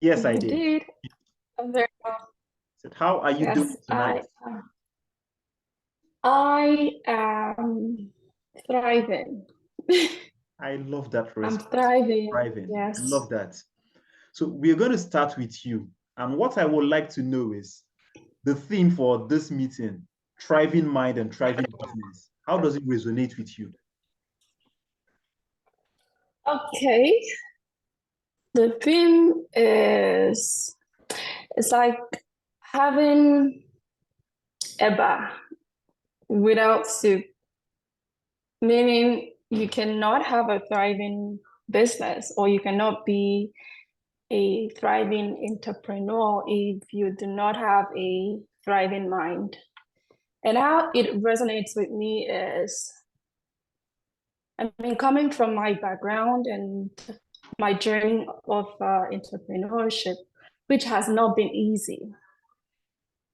Yes, I You did. did. I'm very well. Said, how are you doing Yes, tonight? I am thriving. I love that I'm response. thriving. Thriving. I Yes. love that. So we're going to start with you. And what I would like to know is the theme for this meeting, thriving mind and thriving business. How does it resonate with you? Okay. The theme is it's like having eba without soup, meaning you cannot have a thriving business or you cannot be a thriving entrepreneur if you do not have a thriving mind. And how it resonates with me is, I mean, coming from my background and my journey of entrepreneurship, which has not been easy.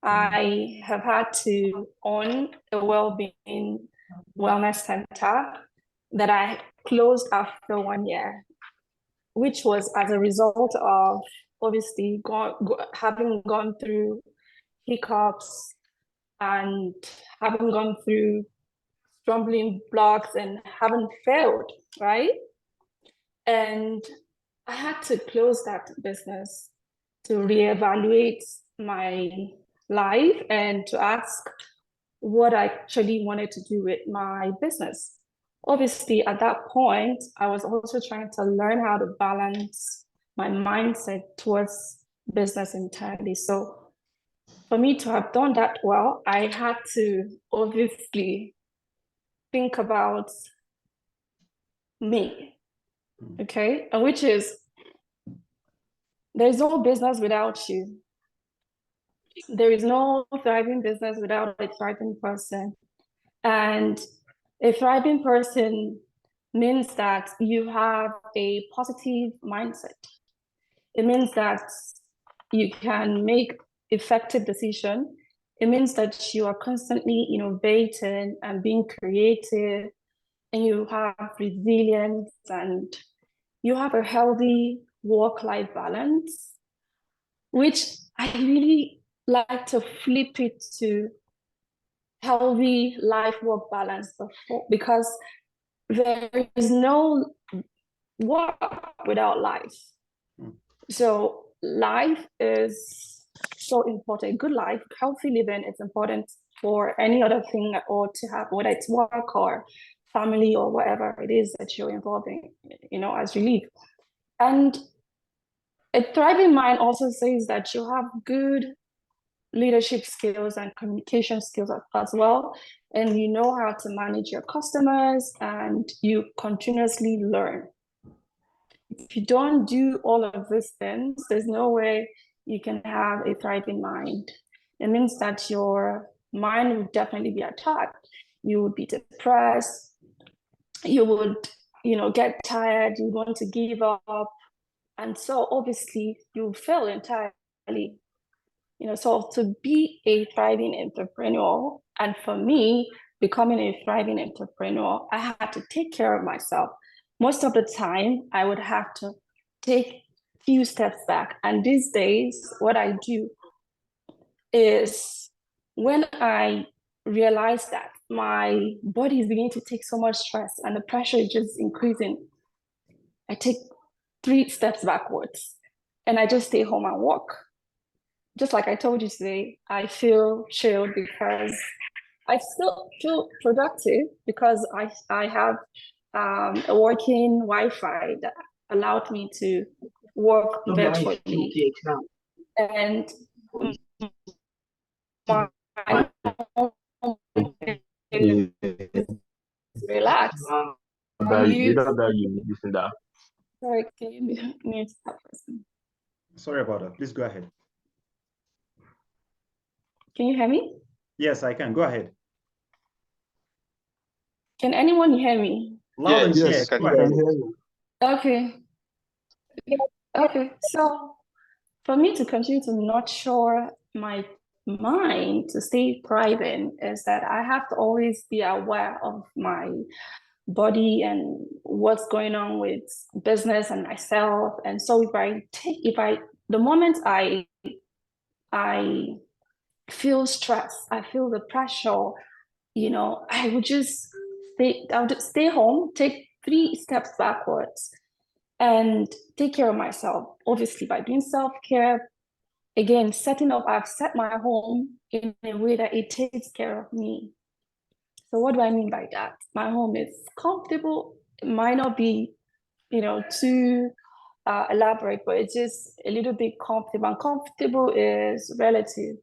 I have had to own a well-being wellness center that I closed after 1 year, which was as a result of obviously having gone through hiccups and having gone through stumbling blocks and having failed, right? And I had to close that business to reevaluate my life and to ask what I actually wanted to do with my business. Obviously, at that point, I was also trying to learn how to balance my mindset towards business entirely. So for me to have done that well, I had to obviously think about me, okay? And which is, there's no business without you. There is no thriving business without a thriving person. And a thriving person means that you have a positive mindset. It means that you can make effective decisions. It means that you are constantly innovating and being creative, and you have resilience and you have a healthy work-life balance, which I really like to flip it to healthy life-work balance because there is no work without life. So life is so important. Good life, healthy living is important for any other thing or to have, whether it's work or family or whatever it is that you're involved in, as you live. And a thriving mind also says that you have good leadership skills and communication skills as well. And you know how to manage your customers and you continuously learn. If you don't do all of these things, there's no way you can have a thriving mind. It means that your mind would definitely be attacked. You would be depressed. You would, get tired. You want to give up. And so obviously you fail entirely. So to be a thriving entrepreneur, and for me, becoming a thriving entrepreneur, I had to take care of myself. Most of the time, I would have to take few steps back. And these days, what I do is when I realize that my body is beginning to take so much stress and the pressure is just increasing, I take 3 steps backwards and I just stay home and walk. Just like I told you today, I feel chilled because I still feel productive because I have a working Wi-Fi that allowed me to work virtually. And my is relaxed. Sorry, can you mute that person? Sorry about that. Please go ahead. Can you hear me? Yes, I can. Go ahead. Can anyone hear me? Loud and clear. Yes, I can hear you. Okay. Okay. So for me to continue to nurture my mind to stay thriving is that I have to always be aware of my body and what's going on with business and myself. And so if I the moment I feel stress, I feel the pressure, I would just stay home, take 3 steps backwards, and take care of myself. Obviously, by doing self-care, again, I've set my home in a way that it takes care of me. So what do I mean by that? My home is comfortable. It might not be, too elaborate, but it's just a little bit comfortable. And comfortable is relative.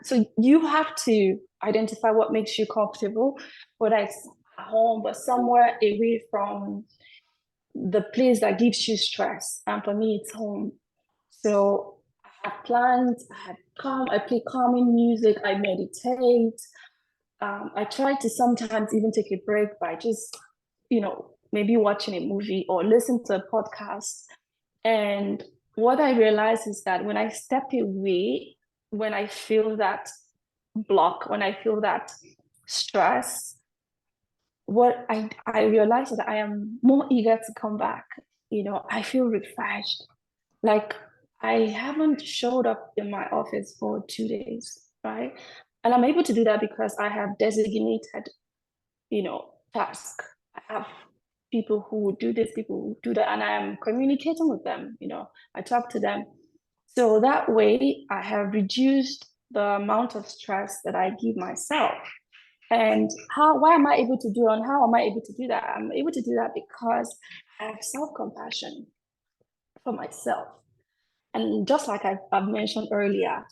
So you have to identify what makes you comfortable, whether it's at home, but somewhere away from the place that gives you stress. And for me, it's home. So I have plans, I play calming music, I meditate. I try to sometimes even take a break by just, maybe watching a movie or listen to a podcast. And what I realize is that when I step away, when I feel that block, when I feel that stress, what I realize is that I am more eager to come back. I feel refreshed. Like I haven't showed up in my office for 2 days, right? And I'm able to do that because I have designated, task. I have people who do this, people who do that, and I am communicating with them. I talk to them. So that way I have reduced the amount of stress that I give myself. And why am I able to do and how am I able to do that? I'm able to do that because I have self-compassion for myself. And just like I've mentioned earlier,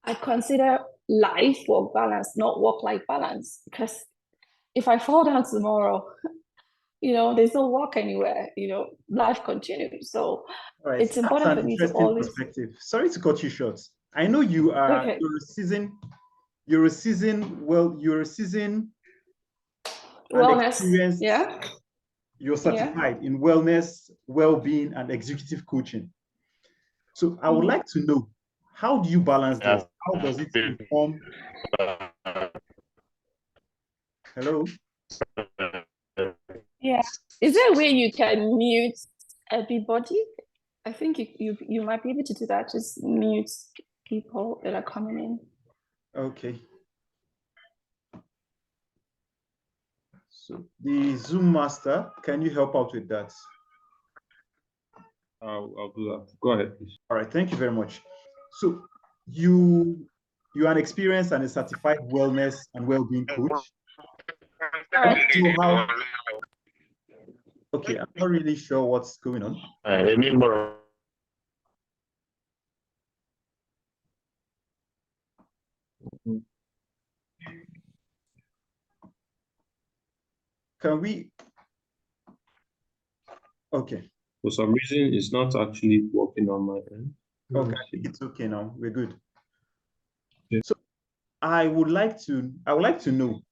I consider life work balance, not work-life balance. Because if I fall down tomorrow, there's no work anywhere, life continues. So All right, it's that's important an for me to interesting always. perspective. Sorry to cut you short. I know Okay. you're a seasoned, and Wellness. experienced. Yeah. You're certified in wellness, well-being, and executive coaching. So I would like to know, how do you balance this? How does it inform? Hello? Yeah. Is there a way you can mute everybody? I think you might be able to do that. Just mute people that are coming in. Okay. So the Zoom master, can you help out with that? I'll do that. Go ahead, please. All right, thank you very much. So you're an experienced and a certified wellness and well-being coach. All right. Okay, I'm not really sure what's going on. Can we? Okay. For some reason, it's not actually working on my end. Okay, I think it's okay now. We're good. Yeah. So I would like to know,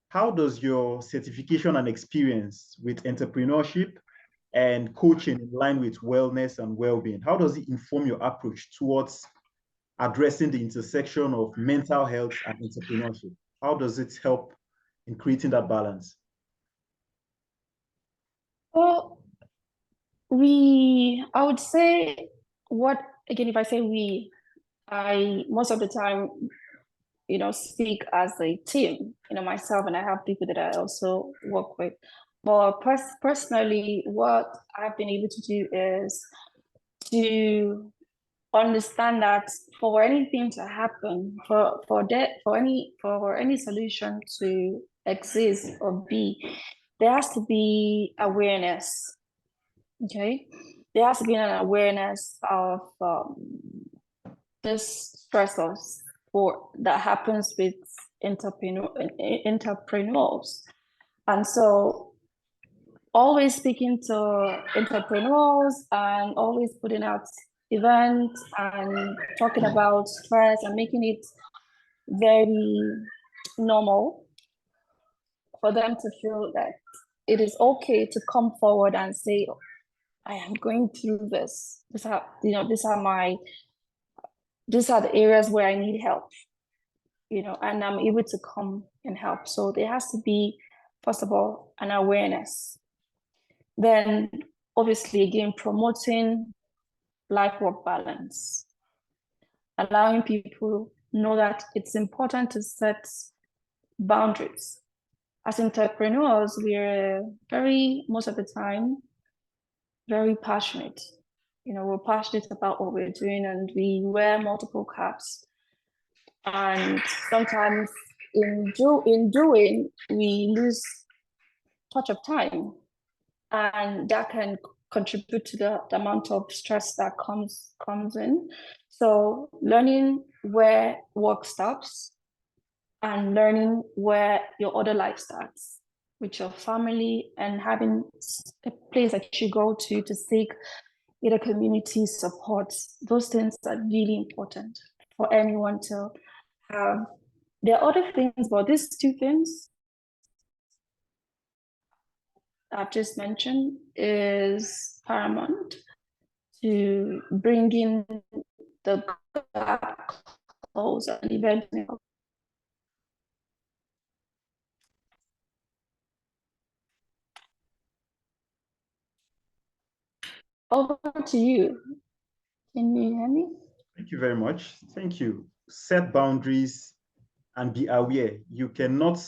how does your certification and experience with entrepreneurship and coaching in line with wellness and well-being, how does it inform your approach towards addressing the intersection of mental health and entrepreneurship? How does it help in creating that balance? Well, I would say again, if I say I most of the time, speak as a team, myself, and I have people that I also work with. But personally, what I've been able to do is to understand that for anything to happen, for any solution to exist or be, there has to be awareness. Okay, there has to be an awareness of this stressors that happens with entrepreneurs. And so always speaking to entrepreneurs and always putting out events and talking about stress and making it very normal for them to feel that it is okay to come forward and say, I am going through this. These are the areas where I need help, and I'm able to come and help. So there has to be, first of all, an awareness. Then, obviously, again, promoting life-work balance, allowing people know that it's important to set boundaries. As entrepreneurs, we're most of the time, very passionate. We're passionate about what we're doing, and we wear multiple caps. And sometimes in doing, we lose touch of time, and that can contribute to the amount of stress that comes in. So learning where work stops and learning where your other life starts with your family, and having a place that you go to seek either community support. Those things are really important for anyone to have. There are other things, but these two things I've just mentioned is paramount to bring in the goals and events. Over to you. Can you hear me? Thank you very much. Thank you. Set boundaries and be aware. You cannot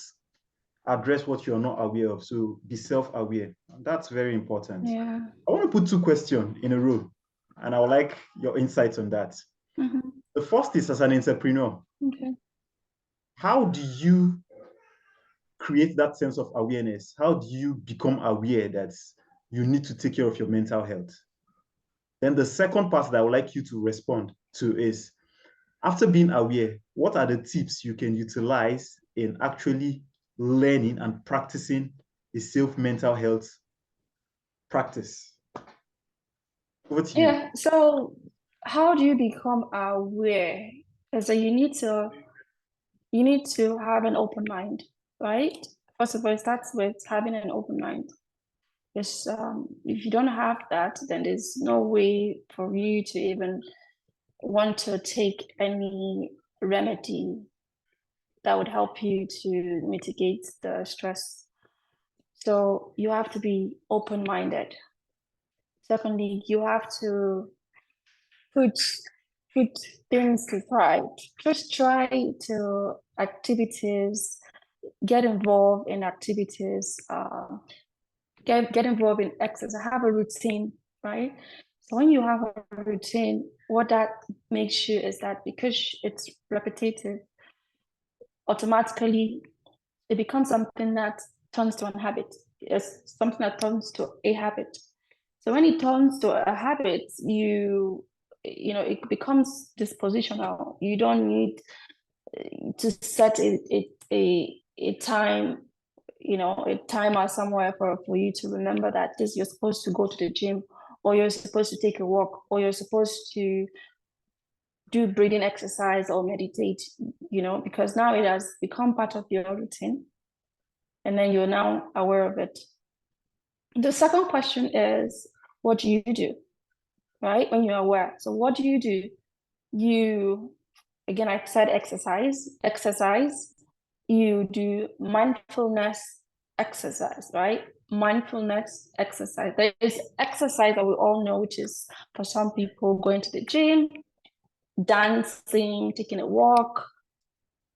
address what you're not aware of. So be self-aware. That's very important. Yeah. I want to put two questions in a row, and I would like your insights on that. Mm-hmm. The first is, as an entrepreneur, Okay. how do you create that sense of awareness? How do you become aware that you need to take care of your mental health? Then the second part that I would like you to respond to is, after being aware, what are the tips you can utilize in actually learning and practicing a safe mental health practice? Over to you. Yeah. So how do you become aware? Is that you need to have an open mind, right? First of all, it starts with having an open mind. Because if you don't have that, then there's no way for you to even want to take any remedy that would help you to mitigate the stress. So you have to be open-minded. Secondly, you have to put things aside. Just try to activities, get involved in activities, get involved in exercise, have a routine, right? So when you have a routine, what that makes you is that because it's repetitive, automatically it becomes something that turns to a habit. It's something that turns to a habit. So when it turns to a habit, it becomes dispositional. You don't need to set a time, a timer somewhere for you to remember that you're supposed to go to the gym, or you're supposed to take a walk, or you're supposed to do breathing exercise or meditate, because now it has become part of your routine, and then you're now aware of it. The second question is, what do you do, right? When you're aware. So what do? Again, I said exercise. You do mindfulness exercise, right? Mindfulness exercise. There is exercise that we all know, which is for some people going to the gym, dancing, taking a walk.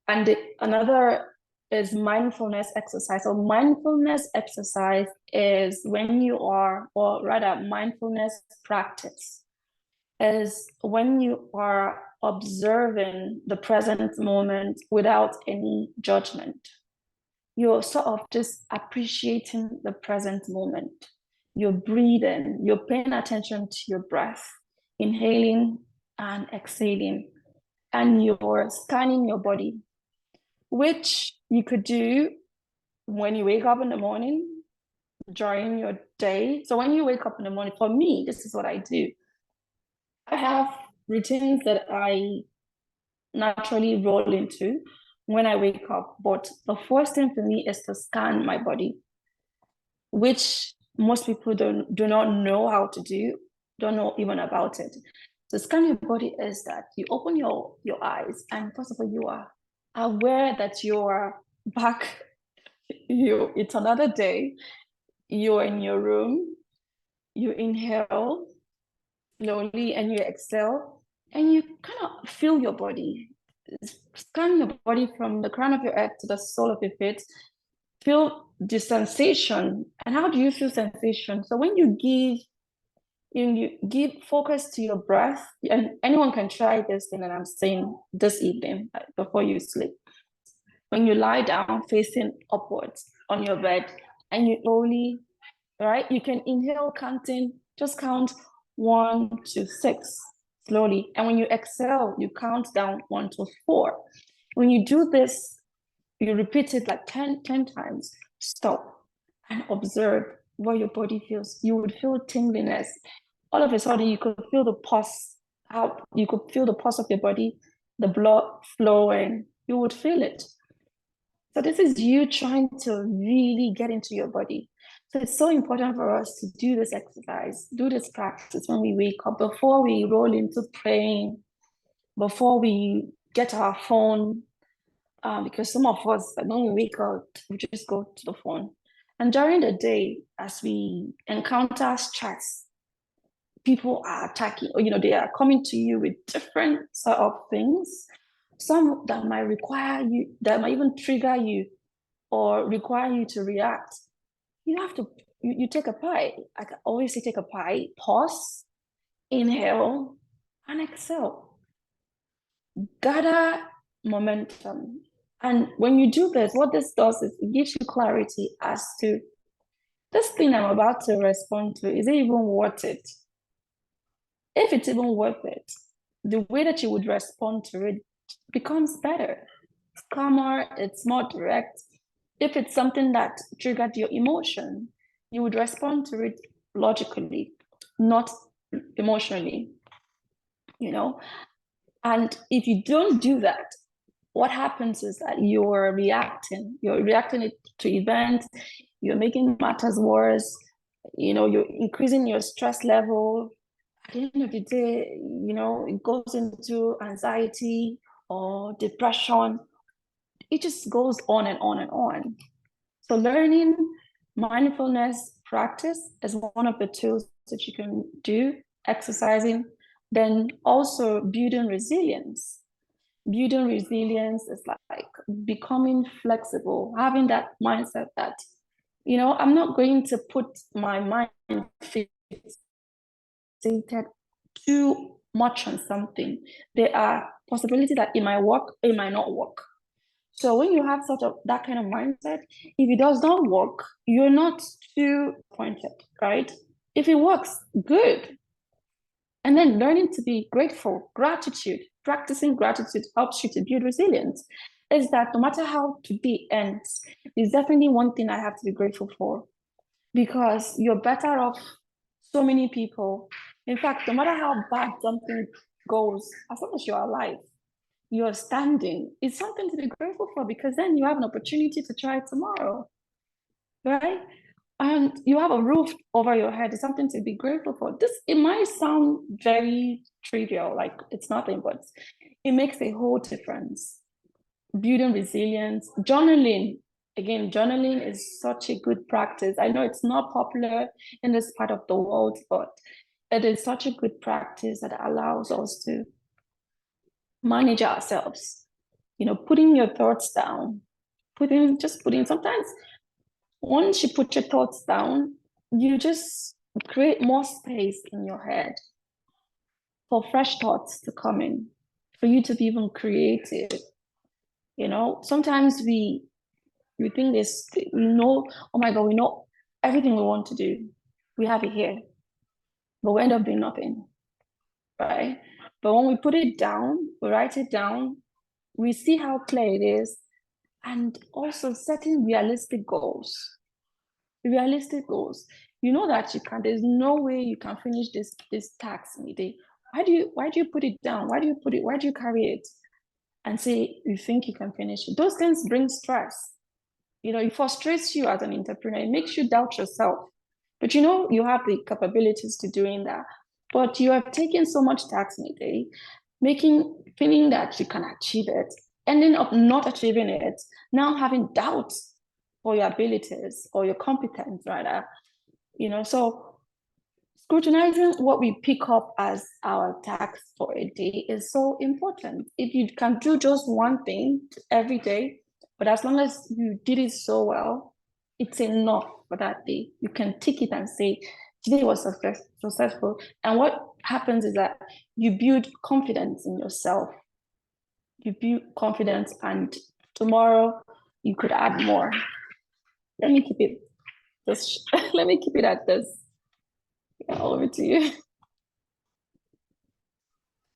And another is mindfulness exercise. So mindfulness exercise is when you are, or rather mindfulness practice is when you are observing the present moment without any judgment. You're sort of just appreciating the present moment. You're breathing, you're paying attention to your breath, inhaling and exhaling, and you're scanning your body, which you could do when you wake up in the morning, during your day. So when you wake up in the morning, for me, this is what I do. I have routines that I naturally roll into when I wake up. But the first thing for me is to scan my body, which most people do not know how to do, don't know even about it. So scan your body is that you open your eyes, and first of all, you are aware that you are back. It's another day. You're in your room. You inhale, slowly, and you exhale, and you kind of feel your body. Scan your body from the crown of your head to the sole of your feet. Feel the sensation. And how do you feel sensation? So when you give focus to your breath, and anyone can try this thing that I'm saying this evening before you sleep. When you lie down facing upwards on your bed, and you slowly, right, you can inhale counting, just count 1 to 6 slowly. And when you exhale, you count down 1 to 4. When you do this, you repeat it like 10 times, stop and observe what your body feels. You would feel tingliness. All of a sudden, you could feel the pulse out. You could feel the pulse of your body, the blood flowing. You would feel it. So this is you trying to really get into your body. So it's so important for us to do this exercise, do this practice when we wake up, before we roll into praying, before we get our phone, because some of us, when we wake up, we just go to the phone. And during the day, as we encounter stress, people are attacking, or they are coming to you with different sort of things. Some that might require you, that might even trigger you, or require you to react. You have to, you take a pie. I always say take a pie, pause, inhale, and exhale. Gather momentum. And when you do this, what this does is it gives you clarity as to this thing I'm about to respond to, is it even worth it? If it's even worth it, the way that you would respond to it becomes better. It's calmer, it's more direct. If it's something that triggered your emotion, you would respond to it logically, not emotionally, And if you don't do that, what happens is that you're reacting to events, you're making matters worse, you're increasing your stress level. At the end of the day, it goes into anxiety or depression. It just goes on and on and on. So learning mindfulness practice is one of the tools that you can do, exercising, then also building resilience. Building resilience is like becoming flexible, having that mindset that, I'm not going to put my mind fixated too much on something. There are possibilities that it might work, it might not work. So when you have that kind of mindset, if it does not work, you're not too pointed, right? If it works, good. And then learning to be grateful, gratitude, practicing gratitude helps you to build resilience. Is that no matter how today ends, there's definitely one thing I have to be grateful for, because you're better off so many people. In fact, no matter how bad something goes, as long as you're alive, you're standing, it's something to be grateful for, because then you have an opportunity to try tomorrow, right? And you have a roof over your head. It's something to be grateful for. It might sound very trivial, like it's nothing, but it makes a whole difference. Building resilience, journaling. Again, journaling is such a good practice. I know it's not popular in this part of the world, but it is such a good practice that allows us to manage ourselves. Putting your thoughts down, sometimes once you put your thoughts down, you just create more space in your head for fresh thoughts to come in, for you to be even creative. Sometimes we think this, oh my God, we know everything we want to do. We have it here, but we end up doing nothing, right? But when we put it down, we write it down, we see how clear it is, and also setting realistic goals. Realistic goals. You know that you can. There's no way you can finish this task in a day. Why do you put it down? Why do you carry it and say you think you can finish it? Those things bring stress. It frustrates you as an entrepreneur. It makes you doubt yourself. But you have the capabilities to doing that. But you have taken so much task in a day, feeling that you can achieve it, ending up not achieving it, now having doubts for your abilities or your competence, rather. So scrutinizing what we pick up as our task for a day is so important. If you can do just one thing every day, but as long as you did it so well, it's enough for that day. You can tick it and say, today was successful. And what happens is that you build confidence in yourself. You build confidence, and tomorrow you could add more. Let me keep it this. Let me keep it at this. Yeah, over to you.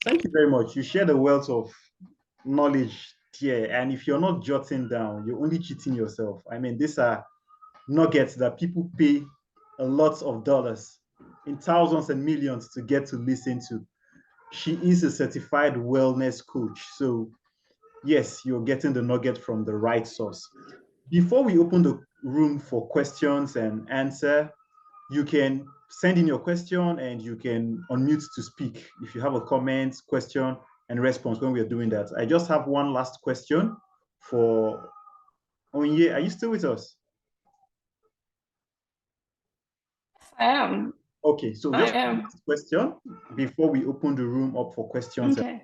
Thank you very much. You shared a wealth of knowledge here. And if you're not jotting down, you're only cheating yourself. I mean, these are nuggets that people pay a lot of dollars, in thousands and millions, to get to listen to. She is a certified wellness coach. So, yes, you're getting the nugget from the right source. Before we open the room for questions and answer, you can send in your question and you can unmute to speak if you have a comment, question, and response when we are doing that. I just have one last question for Onye. Are you still with us? I am. Okay, so just one last question before we open the room up for questions. Okay.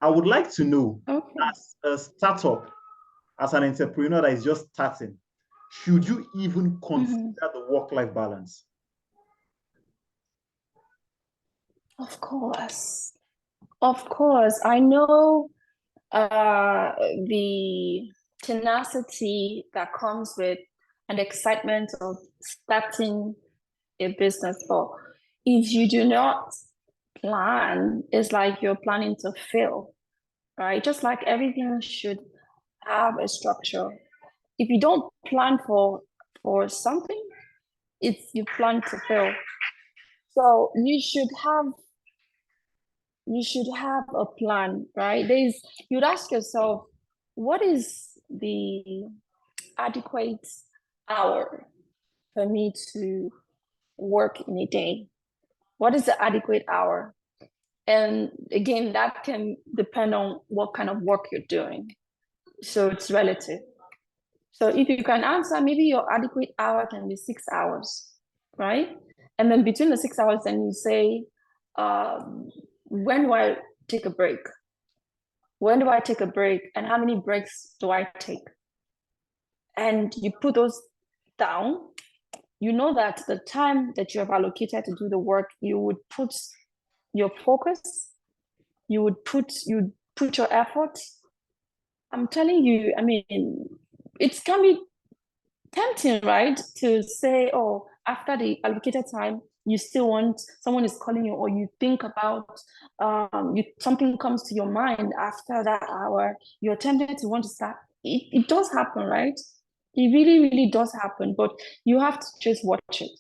I would like to know, Okay. as a startup, as an entrepreneur that is just starting, should you even consider the work-life balance? Of course. Of course. I know the tenacity that comes with and excitement of starting a business. But if you do not plan, it's like you're planning to fail, right? Just like everything should have a structure. If you don't plan for something, it's you plan to fail. So you should have a plan, right? You'd ask yourself, what is the adequate hour for me to work in a day? What is the adequate hour? And again, that can depend on what kind of work you're doing. So it's relative. So if you can answer, maybe your adequate hour can be 6 hours, right? And then between the 6 hours, then you say, when do I take a break? When do I take a break? And how many breaks do I take? And you put those down, you know that the time that you have allocated to do the work, you would put your focus, you put your effort. I'm telling you, I mean, it can be tempting, right? To say, oh, after the allocated time, you still want, someone is calling you, or you think about, something comes to your mind after that hour, you're tempted to want to start. It does happen, right? It really, really does happen, but you have to just watch it.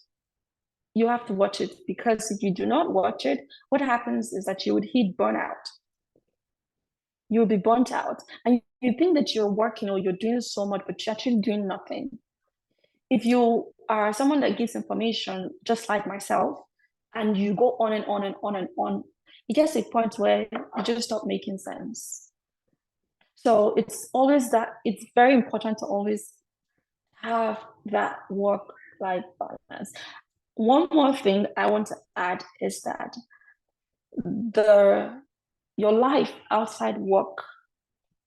You have to watch it, because if you do not watch it, what happens is that you would hit burnout. You'll be burnt out, and you think that you're working or you're doing so much, but you're actually doing nothing. If you are someone that gives information, just like myself, and you go on and on and on and on, it gets to a point where you just stop making sense. So it's very important to always have that work-life balance. One more thing I want to add is that your life outside work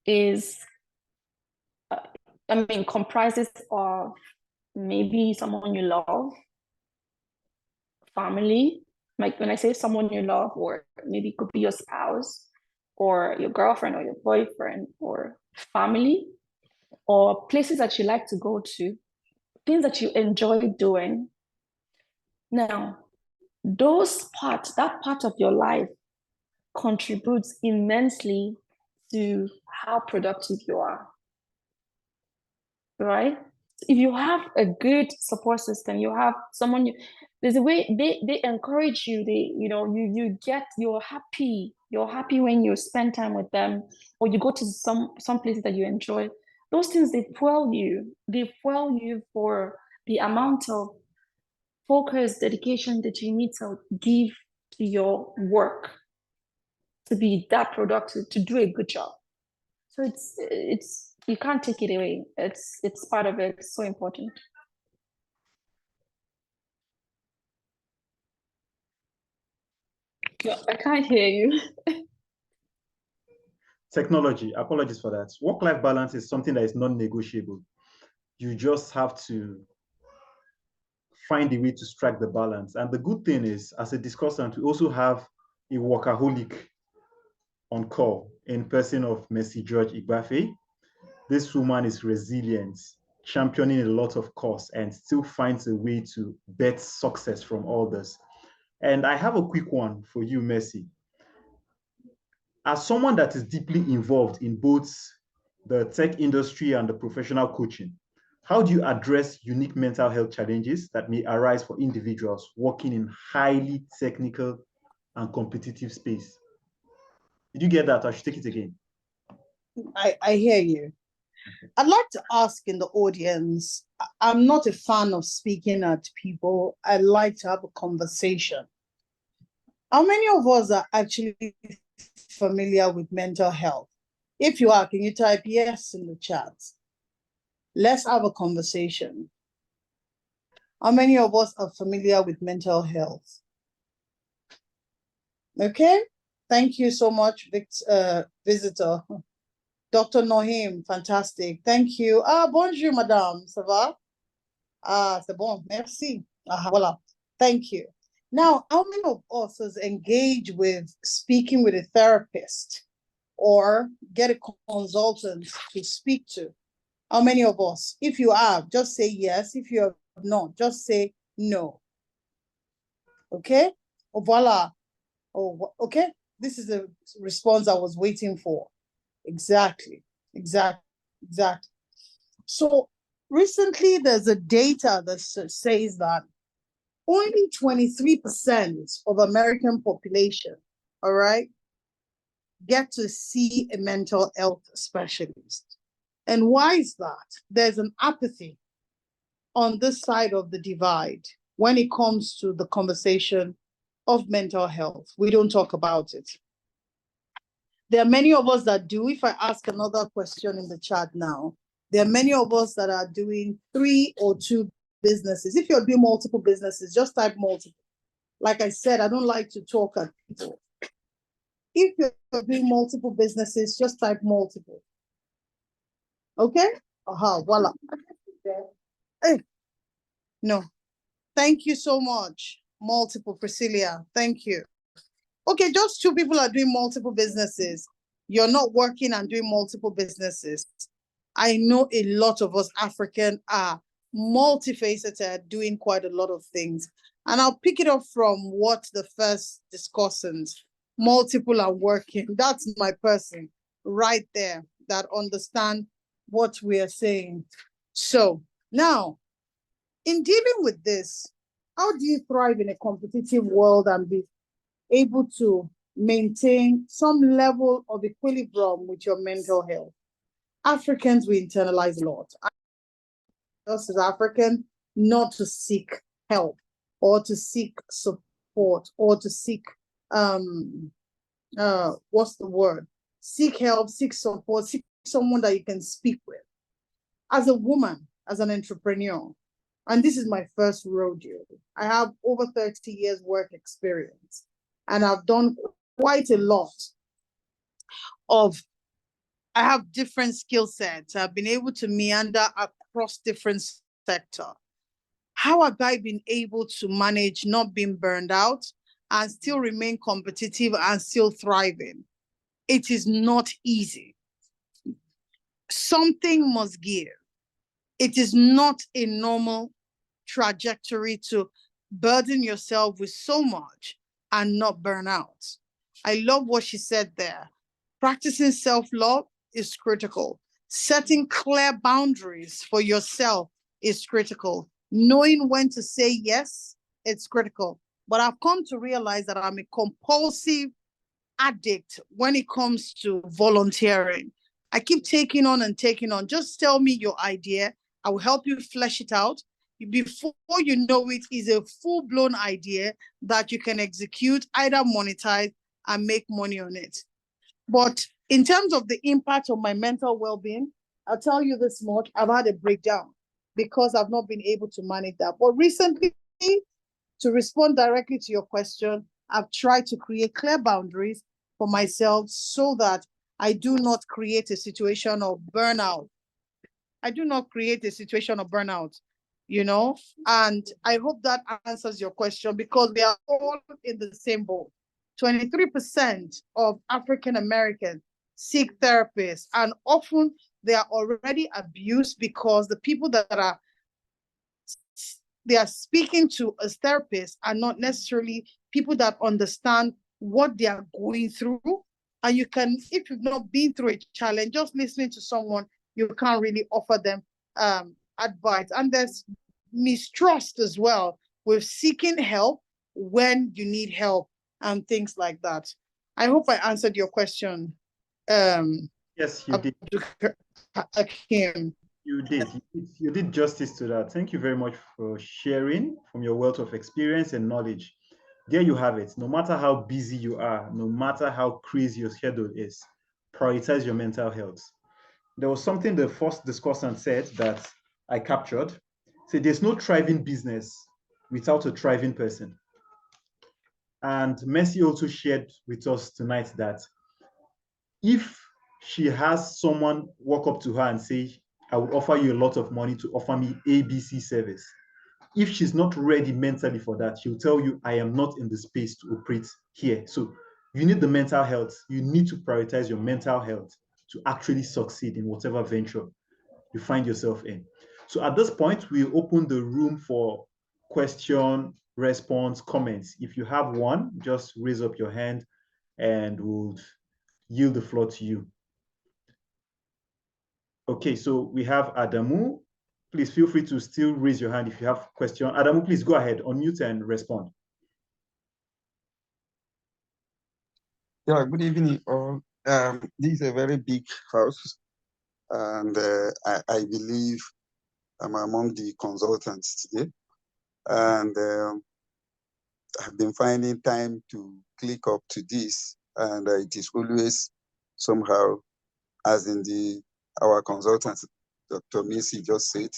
is, comprises of maybe someone you love, family. Like when I say someone you love, or maybe it could be your spouse, or your girlfriend, or your boyfriend, or family, or places that you like to go to, things that you enjoy doing. Now, that part of your life contributes immensely to how productive you are, right? If you have a good support system, you have someone, there's a way they encourage you, you're happy when you spend time with them, or you go to some places that you enjoy. Those things, they fuel you for the amount of focus, dedication that you need to give to your work to be that productive, to do a good job. So it's you can't take it away. It's part of it. It's so important. I can't hear you. Technology, apologies for that. Work-life balance is something that is non-negotiable. You just have to find a way to strike the balance. And the good thing is, as a discussant, we also have a workaholic on call in person of Mercy George Igbafe. This woman is resilient, championing a lot of cause, and still finds a way to bet success from others. And I have a quick one for you, Mercy. As someone that is deeply involved in both the tech industry and the professional coaching, how do you address unique mental health challenges that may arise for individuals working in highly technical and competitive space? Did you get that? I should take it again. I hear you. I'd like to ask in the audience, I'm not a fan of speaking at people. I like to have a conversation. How many of us are actually familiar with mental health? If you are, can you type yes in the chat? Let's have a conversation. How many of us are familiar with mental health? Okay, thank you so much, visitor. Dr. Nohim, fantastic. Thank you. Ah, bonjour, madame. Ça va? Ah, c'est bon. Merci. Ah, voilà. Thank you. Now, how many of us has engaged with speaking with a therapist or get a consultant to speak to? How many of us? If you have, just say yes. If you have not, just say no. Okay? Oh, voila. Oh, okay. This is the response I was waiting for. Exactly. So recently there's a data that says that only 23% of American population, all right, get to see a mental health specialist. And why is that? There's an apathy on this side of the divide when it comes to the conversation of mental health. We don't talk about it. There are many of us that do. If I ask another question in the chat now, there are many of us that are doing 3 or 2 businesses. If you're doing multiple businesses, just type multiple. Like I said, I don't like to talk at people. If you're doing multiple businesses, just type multiple. Okay? Aha, voila. Hey. No. Thank you so much. Multiple, Priscilla. Thank you. Okay, just 2 people are doing multiple businesses. You're not working and doing multiple businesses. I know a lot of us African are multifaceted, doing quite a lot of things. And I'll pick it up from what the first discussants, multiple are working. That's my person right there that understand what we are saying. So now, in dealing with this, how do you thrive in a competitive world and be able to maintain some level of equilibrium with your mental health? Africans, we internalize a lot. Us as African, not to seek help or to seek support or to seek what's the word? Seek help, seek support, seek someone that you can speak with. As a woman, as an entrepreneur, and this is my first rodeo, I have over 30 years work experience, and I've done quite a lot of, I have different skill sets. I've been able to meander across different sectors. How have I been able to manage not being burned out and still remain competitive and still thriving? It is not easy. Something must give. It is not a normal trajectory to burden yourself with so much and not burn out. I love what she said there. Practicing self-love is critical. Setting clear boundaries for yourself is critical. Knowing when to say yes, it's critical. But I've come to realize that I'm a compulsive addict when it comes to volunteering. I keep taking on and taking on. Just tell me your idea. I will help you flesh it out. Before you know it, is a full-blown idea that you can execute, either monetize and make money on it. But in terms of the impact on my mental well-being, I'll tell you this much, I've had a breakdown because I've not been able to manage that. But recently, to respond directly to your question, I've tried to create clear boundaries for myself so that I do not create a situation of burnout. I do not create a situation of burnout, you know? And I hope that answers your question, because we are all in the same boat. 23% of African Americans seek therapists, and often they are already abused because the people that they are speaking to as therapists are not necessarily people that understand what they are going through. And you can, if you've not been through a challenge, just listening to someone, you can't really offer them advice. And there's mistrust as well with seeking help when you need help and things like that. I hope I answered your question. Yes, you did. Akim. You did. You did justice to that. Thank you very much for sharing from your wealth of experience and knowledge. There you have it. No matter how busy you are, no matter how crazy your schedule is, prioritize your mental health. There was something the first discussant said that I captured. Say there's no thriving business without a thriving person. And Mercy also shared with us tonight that if she has someone walk up to her and say, I would offer you a lot of money to offer me ABC service. If she's not ready mentally for that, she'll tell you, I am not in the space to operate here. So you need the mental health. You need to prioritize your mental health to actually succeed in whatever venture you find yourself in. So at this point, we open the room for question, response, comments. If you have one, just raise up your hand and we'll yield the floor to you. Okay, so we have Adamu. Please feel free to still raise your hand if you have a question. Adamu, please go ahead, unmute and respond. Yeah, good evening all. This is a very big house, and I believe I'm among the consultants today. And I've been finding time to click up to this, and it is always somehow, as in our consultant, Dr. Macy just said,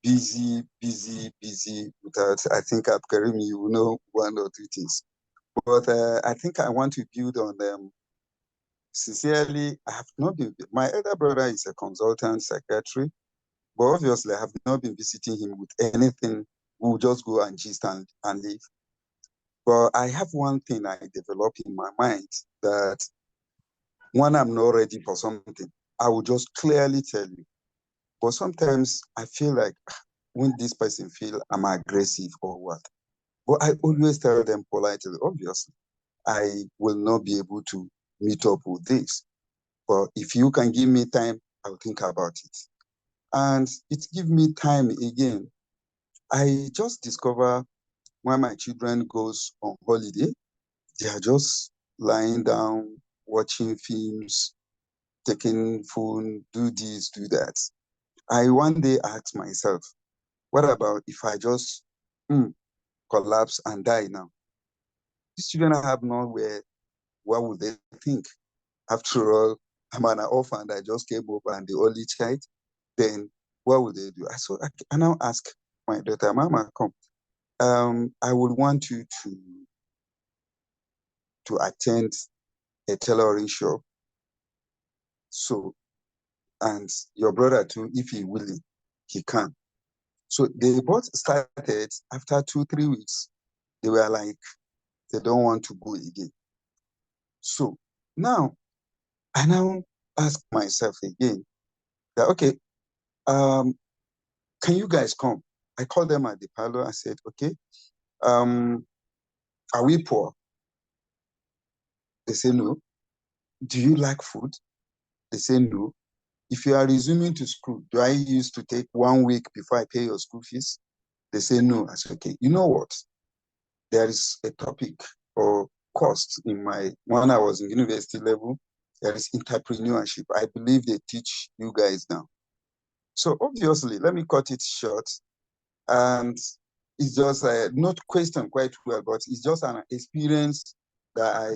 busy, busy, busy. Without, I think Abkarim, you know one or two things. But I think I want to build on them. Sincerely, I have not been. My elder brother is a consultant psychiatrist, but obviously I have not been visiting him with anything. We'll just go and gist and leave. But I have one thing I developed in my mind, that when I'm not ready for something, I will just clearly tell you. But sometimes I feel like, when this person feel I'm aggressive or what? But I always tell them politely, obviously, I will not be able to meet up with this. But if you can give me time, I'll think about it. And it gives me time again. I just discover when my children goes on holiday, they are just lying down, watching films, taking phone, do this, do that. I one day asked myself, what about if I just collapse and die now? These children have nowhere. What would they think? After all, I'm an orphan. I just came up and the only child. Then what would they do? So I now ask my daughter, Mama, come. I would want you to attend a tailoring shop. So, and your brother too, if he willing, he can. So they both started after 2-3 weeks. They were like, they don't want to go again. So now I now ask myself again that, okay, can you guys come? I called them at the parlor. I said, okay, are we poor? They say no. Do you like food? They say no. If you are resuming to school, do I used to take 1 week before I pay your school fees? They say no. I said, okay, you know what? There is a topic or course when I was in university level, there is entrepreneurship. I believe they teach you guys now. So obviously, let me cut it short. And it's just not question quite well, but it's just an experience that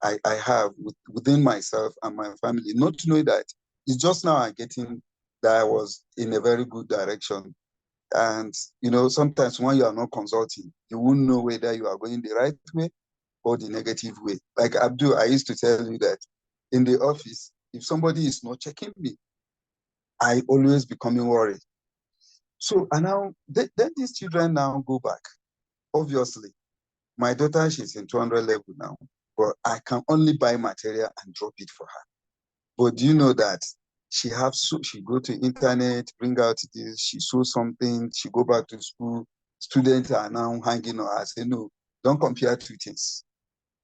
I have within myself and my family. Not to know that it's just now I'm getting that I was in a very good direction. And sometimes when you are not consulting, you won't know whether you are going the right way or the negative way. Like Abdul, I used to tell you that in the office, if somebody is not checking me, I always becoming worried. So, and now, then these children now go back. Obviously, my daughter, she's in 200 level now, but I can only buy material and drop it for her. But do you know that she go to internet, bring out this, she sew something, she go back to school. Students are now hanging on her. I say, no, don't compare two things.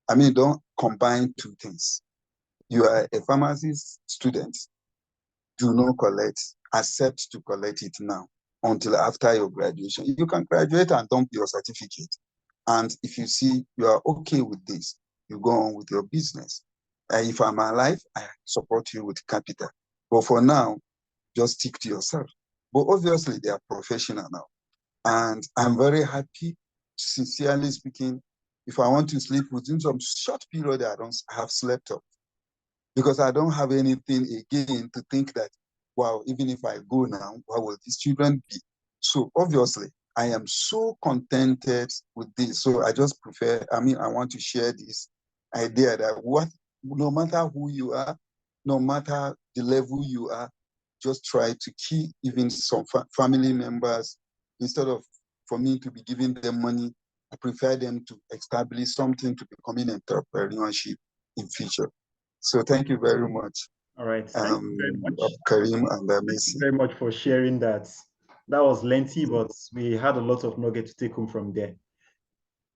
I mean, don't combine two things. You are a pharmacist student, do not collect, accept to collect it now until after your graduation. You can graduate and dump your certificate. And if you see you are okay with this, you go on with your business. If I'm alive, I support you with capital. But for now, just stick to yourself. But obviously, they are professional now. And I'm very happy, sincerely speaking, if I want to sleep within some short period, I don't have slept up because I don't have anything again to think that, wow, even if I go now, what will these children be? So obviously, I am so contented with this. So I just prefer, I mean, I want to share this idea that no matter who you are, no matter the level you are, just try to keep even some family members, instead of for me to be giving them money, I prefer them to establish something to becoming entrepreneurship in future. So thank you very much. All right. Thank you very much. Karim and Thank Messi. you very much for sharing that. That was lengthy, but we had a lot of nuggets to take home from there.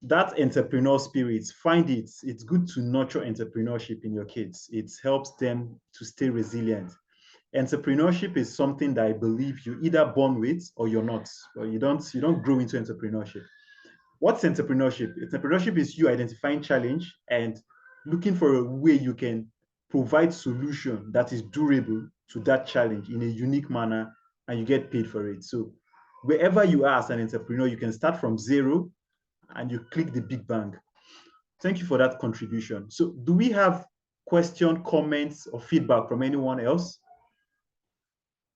That entrepreneur spirit, find it. It's good to nurture entrepreneurship in your kids. It helps them to stay resilient. Entrepreneurship is something that I believe you either born with or you're not, or you don't grow into entrepreneurship. What's entrepreneurship? Entrepreneurship is you identifying challenge and looking for a way you can provide solution that is durable to that challenge in a unique manner, and you get paid for it. So wherever you are as an entrepreneur, you can start from zero and you click the big bang. Thank you for that contribution. So do we have question, comments, or feedback from anyone else?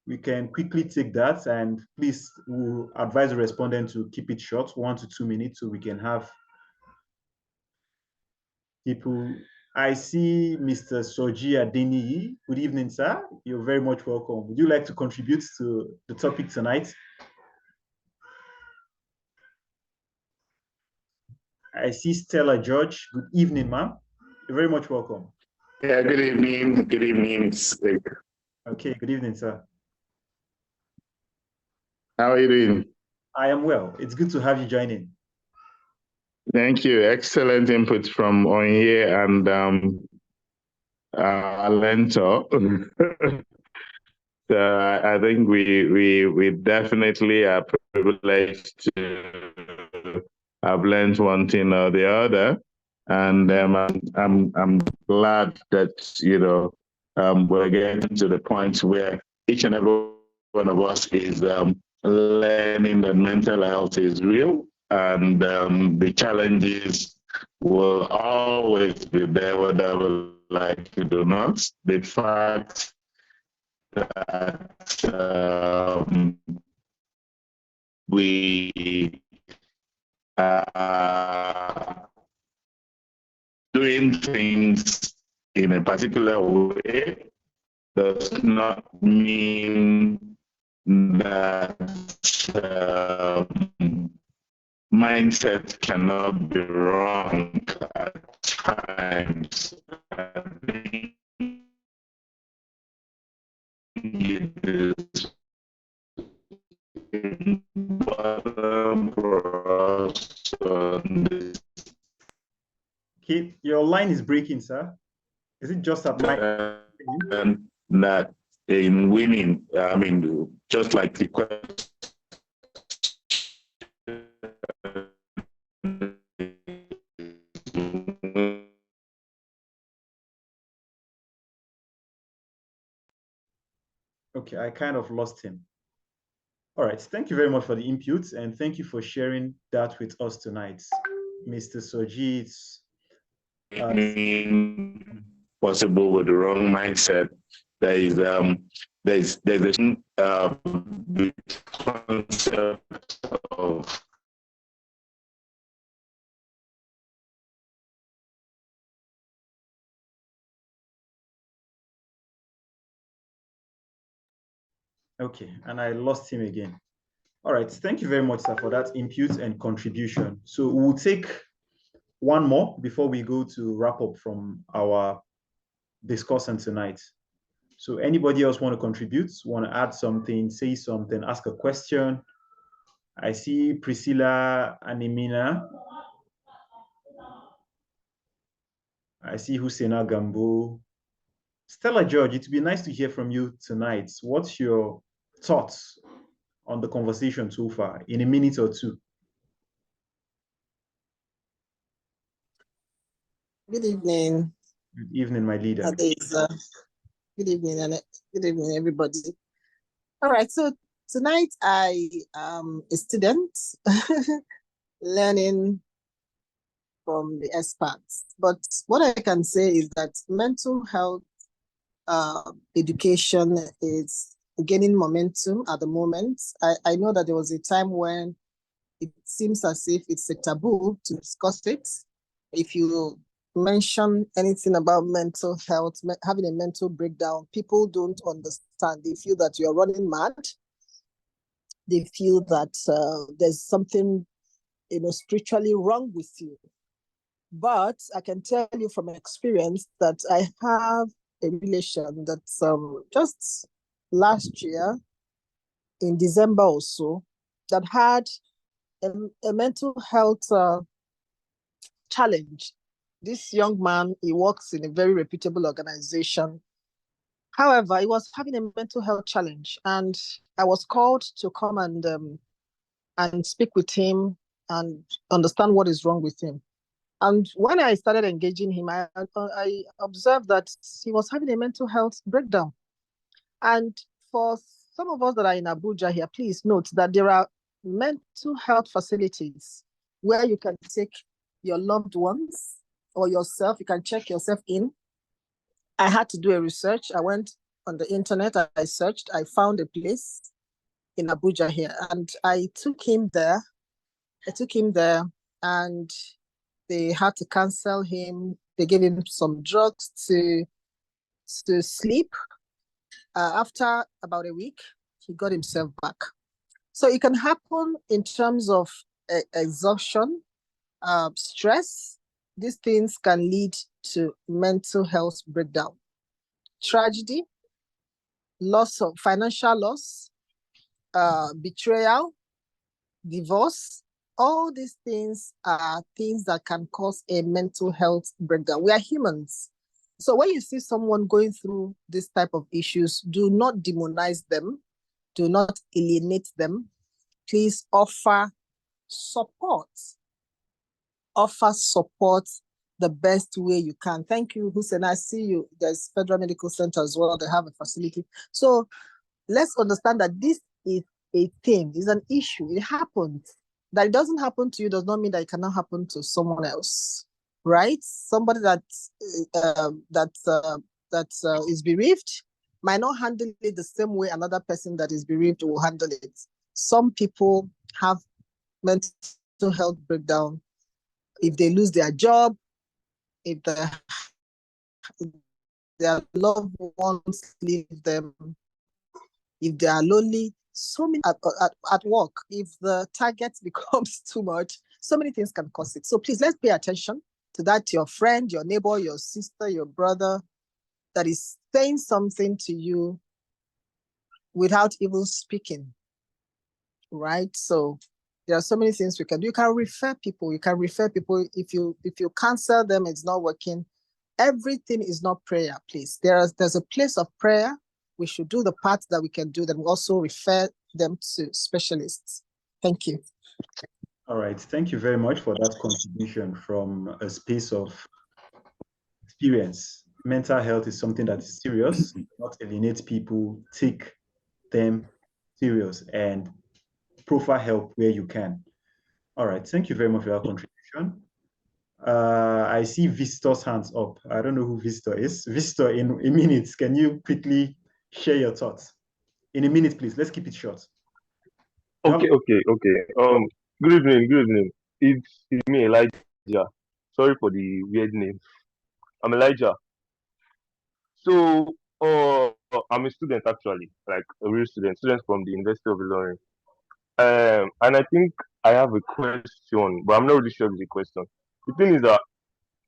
We can quickly take that, and please, we'll advise the respondent to keep it short, 1 to 2 minutes, so we can have people. I see Mr. Soji Adeniyi. Good evening, sir. You're very much welcome. Would you like to contribute to the topic tonight? I see Stella George. Good evening, ma'am. You're very much welcome. Yeah, good evening. Good evening. Okay, good evening, sir. How are you doing? I am well. It's good to have you join in. Thank you. Excellent input from Onye and Alento. So I think we definitely are privileged to have learned one thing or the other, and I'm glad that we're getting to the point where each and every one of us is learning that mental health is real, and the challenges will always be there, whether we like it or not. The fact that we are doing things in a particular way does not mean that mindset cannot be wrong at times. I think it is important for us to understand Okay, your line is breaking, sir. Is it just at my that in winning, I mean, just like the question. Okay, I kind of lost him. All right, thank you very much for the inputs, and thank you for sharing that with us tonight, Mr. Soji. Possible with the wrong mindset. There's a concept of Okay, and I lost him again. All right, thank you very much, sir, for that input and contribution. So we'll take one more before we go to wrap up from our discussion tonight. So anybody else want to contribute, want to add something, say something, ask a question? I see Priscilla Animina. I see Husseina Gambo. Stella George, it would be nice to hear from you tonight. What's your thoughts on the conversation so far in a minute or two? Good evening. Good evening, my leader. Good evening, and good evening, everybody. All right, so tonight I am a student learning from the experts. But what I can say is that mental health education is gaining momentum at the moment. I know that there was a time when it seems as if it's a taboo to discuss it. If you mention anything about mental health, having a mental breakdown, people don't understand. They feel that you're running mad. They feel that there's something, spiritually wrong with you. But I can tell you from experience that I have a relation that just last year in December or so that had a mental health challenge. This young man, he works in a very reputable organization. However, he was having a mental health challenge, and I was called to come and speak with him and understand what is wrong with him. And when I started engaging him, I observed that he was having a mental health breakdown. And for some of us that are in Abuja here, please note that there are mental health facilities where you can take your loved ones or yourself, you can check yourself in. I had to do a research. I went on the internet, I searched, I found a place in Abuja here, and I took him there. And they had to cancel him. They gave him some drugs to sleep. After about a week, he got himself back. So it can happen in terms of exhaustion, stress. These things can lead to mental health breakdown, tragedy, loss of financial loss, betrayal, divorce. All these things are things that can cause a mental health breakdown. We are humans. So when you see someone going through this type of issues, do not demonize them. Do not alienate them. Please offer support. Offer support the best way you can. Thank you, Hussein. I see you. There's Federal Medical Center as well. They have a facility. So let's understand that this is a thing. It's an issue. It happens. That it doesn't happen to you does not mean that it cannot happen to someone else, right? Somebody that is bereaved might not handle it the same way another person that is bereaved will handle it. Some people have mental health breakdown if they lose their job, if their loved ones leave them, if they are lonely, so many at work, if the target becomes too much, so many things can cause it. So please, let's pay attention to that. Your friend, your neighbor, your sister, your brother that is saying something to you without even speaking, right? So there are so many things we can do. You can refer people. If you cancel them, it's not working. Everything is not prayer, please. There's a place of prayer. We should do the part that we can do, then we also refer them to specialists. Thank you. All right. Thank you very much for that contribution from a space of experience. Mental health is something that is serious, not alienate people, take them serious and profile help where you can. All right. Thank you very much for your contribution. I see Visitor's hands up. I don't know who Visitor is. Visitor, in a minute, can you quickly share your thoughts? In a minute, please. Let's keep it short. Okay. Good evening. It's me, Elijah. Sorry for the weird name. I'm Elijah. So I'm a student actually, like a real student from the University of Ilorin. And I think I have a question, but I'm not really sure if it's a question. The thing is that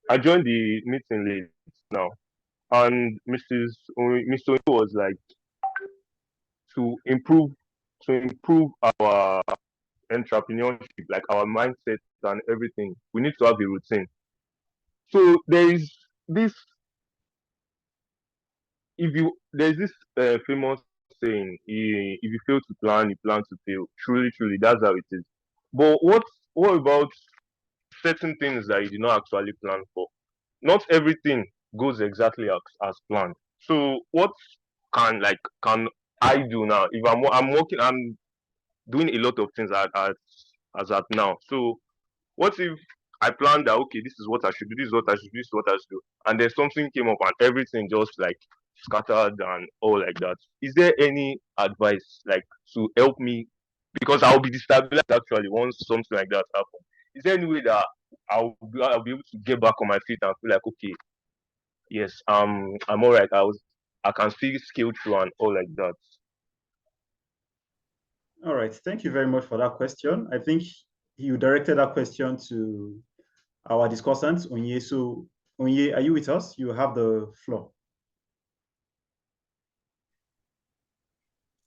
I joined the meeting late now, and Mr. Oyo was like to improve our entrepreneurship, like our mindset and everything. We need to have a routine. So there is this if you there's this famous saying, if you fail to plan, you plan to fail. Truly, truly, that's how it is. But what about certain things that you did not actually plan for? Not everything goes exactly as planned. So what can I do now? If I'm working, I'm doing a lot of things as at now. So what if I planned that, okay, this is what I should do, this is what I should do, this is what I should do, and then something came up and everything just like scattered and all like that? Is there any advice like to help me, because I'll be destabilized actually once something like that happens? Is there any way that I'll be able to get back on my feet and feel like, okay, yes, I'm all right. I can still scale through and all like that. All right. Thank you very much for that question. I think you directed that question to our discussant, Onye. So, Onye, are you with us? You have the floor.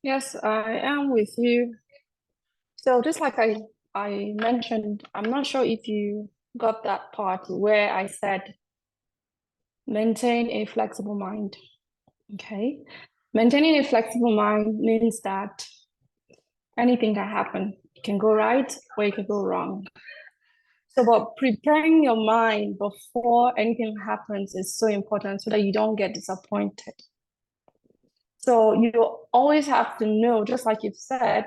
Yes, I am with you. So just like I mentioned, I'm not sure if you got that part where I said maintain a flexible mind. Okay. Maintaining a flexible mind means that anything can happen. It can go right or it can go wrong. So, but preparing your mind before anything happens is so important so that you don't get disappointed. So you always have to know, just like you've said,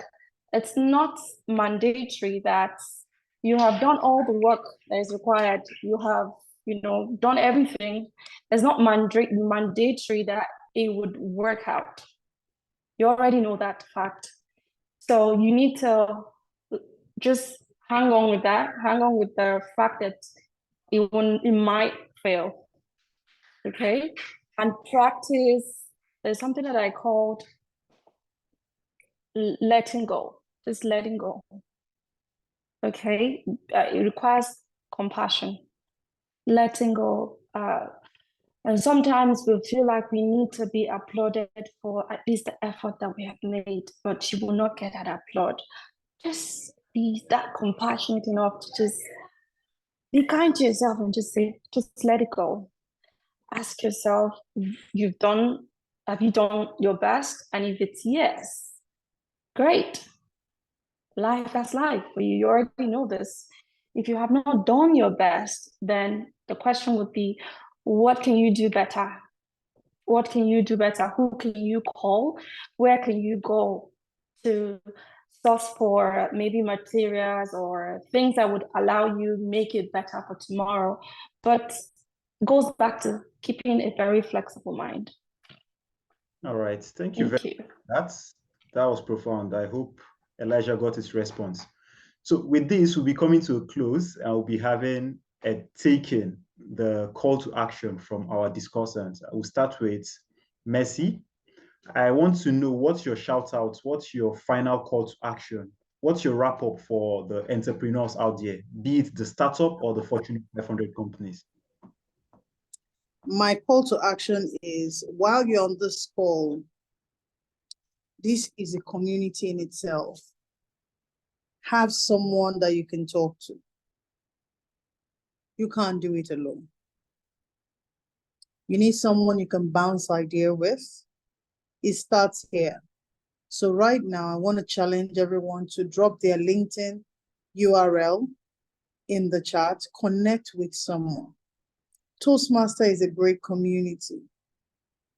it's not mandatory that you have done all the work that is required. You have, done everything. It's not mandatory that it would work out. You already know that fact. So you need to just hang on with that, hang on with the fact that it might fail. Okay. And practice, there's something that I called letting go, just letting go. Okay. It requires compassion, letting go. And sometimes we feel like we need to be applauded for at least the effort that we have made, but you will not get that applaud. Just be that compassionate enough to just be kind to yourself and just say, just let it go. Ask yourself, have you done your best? And if it's yes, great. That's life for you. You already know this. If you have not done your best, then the question would be, what can you do better? What can you do better? Who can you call? Where can you go to source for maybe materials or things that would allow you make it better for tomorrow? But it goes back to keeping a very flexible mind. All right. Thank you very much. That was profound. I hope Elijah got his response. So with this, we'll be coming to a close. I'll be having taking the call to action from our discussants. We'll start with Mercy. I want to know, what's your shout out? What's your final call to action? What's your wrap up for the entrepreneurs out there, be it the startup or the Fortune 500 companies? My call to action is, while you're on this call, this is a community in itself. Have someone that you can talk to. You can't do it alone. You need someone you can bounce idea with. It starts here. So right now, I want to challenge everyone to drop their LinkedIn URL in the chat, connect with someone. Toastmaster is a great community.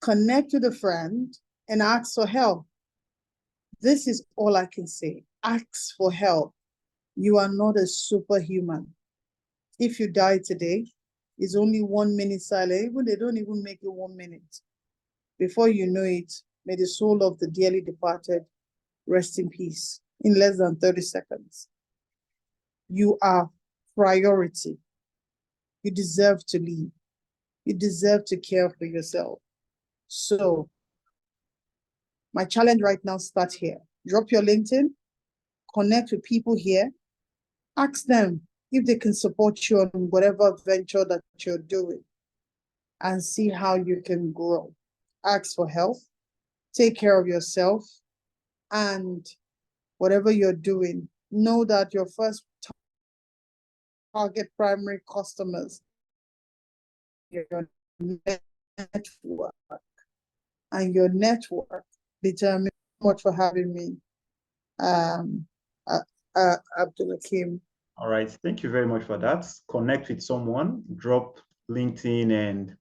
Connect with a friend and ask for help. This is all I can say. Ask for help. You are not a superhuman. If you die today, it's only 1 minute silent. Even they don't even make it 1 minute. Before you know it, may the soul of the dearly departed rest in peace in less than 30 seconds. You are priority. You deserve to live. You deserve to care for yourself. So my challenge right now starts here. Drop your LinkedIn, connect with people here, ask them if they can support you on whatever venture that you're doing, and see how you can grow. Ask for help, take care of yourself, and whatever you're doing, know that your first target primary customers, your network, and your network determines much for having me, Abdul Hakim. All right, thank you very much for that. Connect with someone, drop LinkedIn and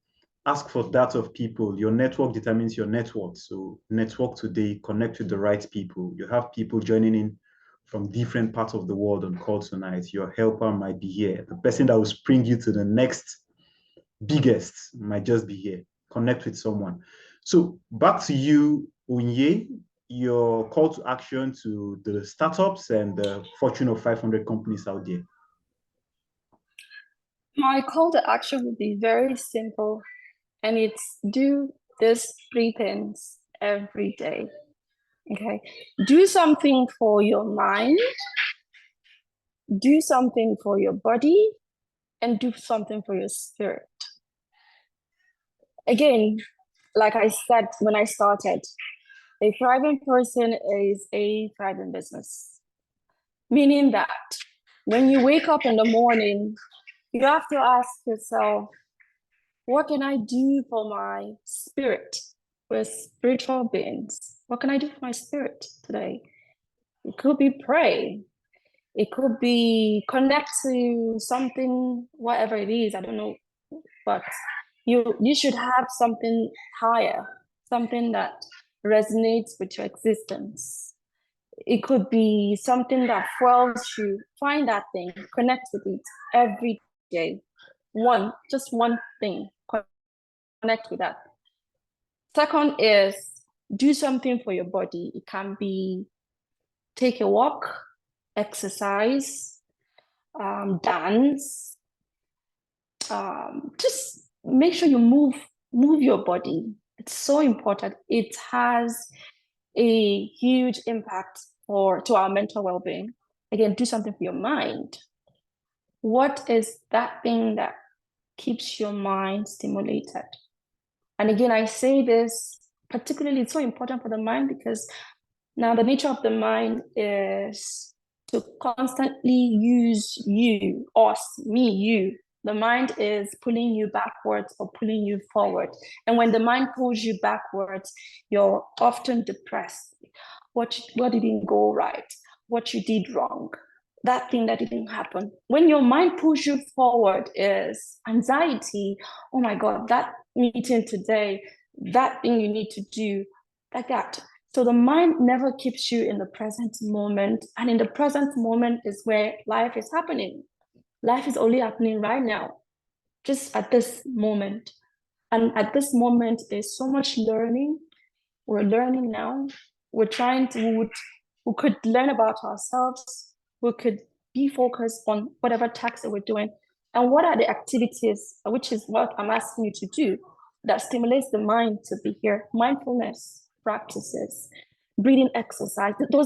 ask for that of people. Your network determines your network. So network today, connect with the right people. You have people joining in from different parts of the world on call tonight. Your helper might be here. The person that will spring you to the next biggest might just be here. Connect with someone. So back to you, Unye, your call to action to the startups and the Fortune of 500 companies out there. My call to action would be very simple, and it's do these 3 things every day. Okay, do something for your mind, do something for your body, and do something for your spirit. Again, like I said when I started, a thriving person is a thriving business. Meaning that when you wake up in the morning, you have to ask yourself, what can I do for my spirit? We're spiritual beings. What can I do for my spirit today? It could be pray. It could be connect to something, whatever it is, I don't know. But you should have something higher, something that resonates with your existence. It could be something that fuels you. Find that thing, connect with it every day. Just one thing, connect with that. Second is do something for your body. It can be take a walk, exercise, dance. Just make sure you move your body. It's so important. It has a huge impact to our mental well-being. Again, do something for your mind. What is that thing that keeps your mind stimulated? And again, I say this particularly, it's so important for the mind because now the nature of the mind is to constantly use you, us, me, you. The mind is pulling you backwards or pulling you forward. And when the mind pulls you backwards, you're often depressed. What didn't go right? What you did wrong? That thing that didn't happen. When your mind pulls you forward is anxiety. Oh my God, that meeting today, that thing you need to do, like that. So the mind never keeps you in the present moment. And in the present moment is where life is happening. Life is only happening right now, just at this moment. And at this moment, there's so much learning. We're learning now. We're trying to, we could learn about ourselves. We could be focused on whatever task that we're doing. And what are the activities, which is what I'm asking you to do, that stimulates the mind to be here? Mindfulness practices, breathing exercise. Those